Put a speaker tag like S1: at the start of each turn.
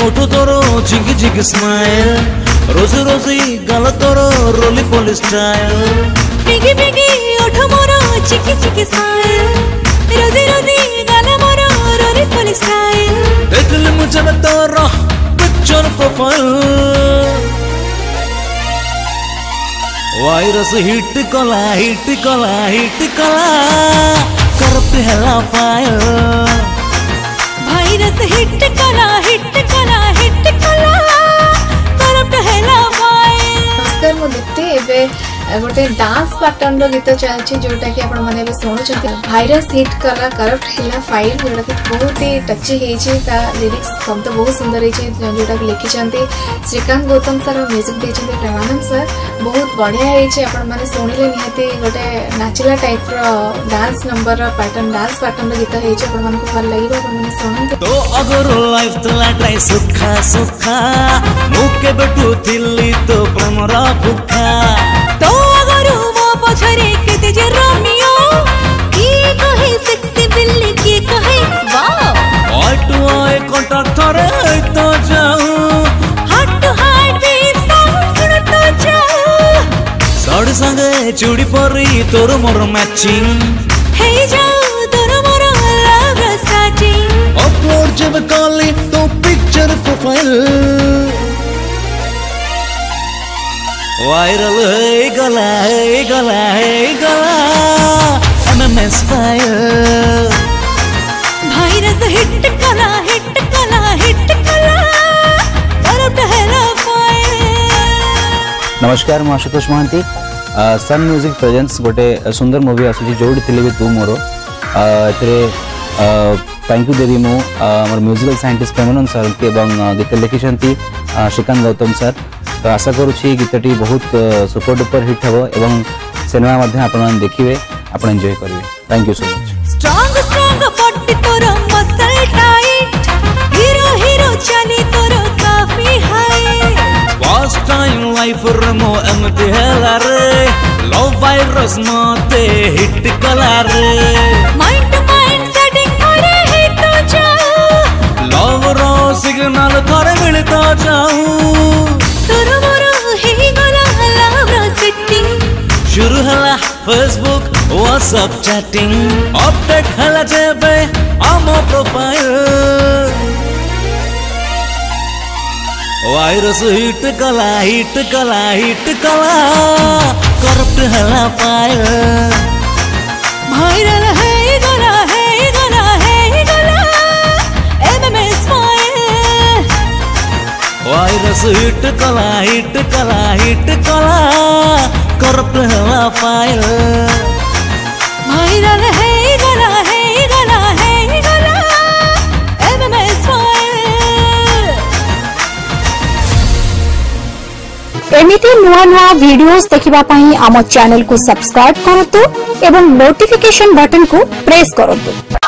S1: ओठो तोरो चिंकी चिंकी स्माइल रोज रोजी गाल तोरो रोली पोली स्टाइल
S2: बिगी बिगी ओठो मोरो चिंकी चिंकी स्माइल रोजी रोजी गाल मोरो रोली पोली स्टाइल
S1: देखले मुझे में तोरो पिक्चर प्रोफाइल वायरस हिट कला करते हला फाइल
S2: वायरस हिट कला करप्ट हैला फाइल।
S3: नमस्कार मु दीप्ति एबे गोटे डांस पैटर्न रो गीत चलछि जोटा कि आपण माने बे सुनुछथि वायरस हिट कला करप्ट हैला फाइल जोटा कि बहुत ही टची हे छी ता लिरिक्स शब्द बहुत सुंदर हे छी जोटा कि लिखि छथि श्रीकांत गौतम सर म्यूजिक दे छथि प्रेमानंद सर बहुत बढ़िया हे छी आपण माने सुनिले निहाती गोटे नाचिला टाइप रो डांस नंबर रो पैटर्न डांस पैटर्न रो गीत हे छी आपण माने को भल लागिबो आपण माने सुनंत
S1: तो अगर लाइफ तला ट्राई सुखा मुके बेटू थिल्ली तो प्रेमरा भुखा
S2: तो अगर वो पछरे केते जे रोमियो की कहे सेक्सी बिल्ली की कहे wow
S1: eye to eye contact थरे तो जाऊं
S2: heart to heart beat sound सुन तो जाऊं
S1: साड़ी संगे चूड़ी परी तोर मोर मैचिंग
S2: हे जाओ तोर मोर लव स्टार्टिंग
S1: अपलोड जब काली तो पिक्चर प्रोफाइल वायरल है गला MMS फाइल
S2: वायरस हिट कला करप्ट हैला फाइल।
S4: नमस्कार मु आशुतोष महांती सन म्यूजिक प्रेजेंस गोटे सुंदर मूवी आसुची जोड़ी थिले भी तू मोर एथरे थैंक यू देवी मु हमर म्यूजिकल साइंटिस्ट प्रेमानंद सर के गीत लिखिछंती श्रीकांत गौतम सर तो आशा करुँची गीतटी बहुत सुपर डुपर हिट हम एवं सिनेमा मध्य आपण देखिए आपण एंजॉय करेंगे। Thank you so much.
S2: Strong body तोर मसल टाइट हीरो चली तोर काफी हाई
S1: फर्स्ट टाइम लाइफ रमो एमते हला रे लव वायरस मते हिट कला रे
S2: माइंड सेटिंग करे हिट तो जा
S1: लव रो सिग्नल थरे मिलता जाऊं
S2: तोर मोर हे गला लव रो सेटिंग
S1: शुरू हला फेसबुक व्हाट्सएप चैटिंग अपडेट हला जेबे आमो प्रोफाइल वायरस हिट कला करप्ट हला फाइल
S2: वायरल है गला MMS फाइल
S1: वायरस हिट कला करप्ट हला फाइल
S2: वायरल है गला MMS फाइल।
S5: एमिति नुआ नुआ वीडियोस देखिबा पई आम चैनल को सब्सक्राइब करतु एवं नोटिफिकेशन बटन को प्रेस करतु।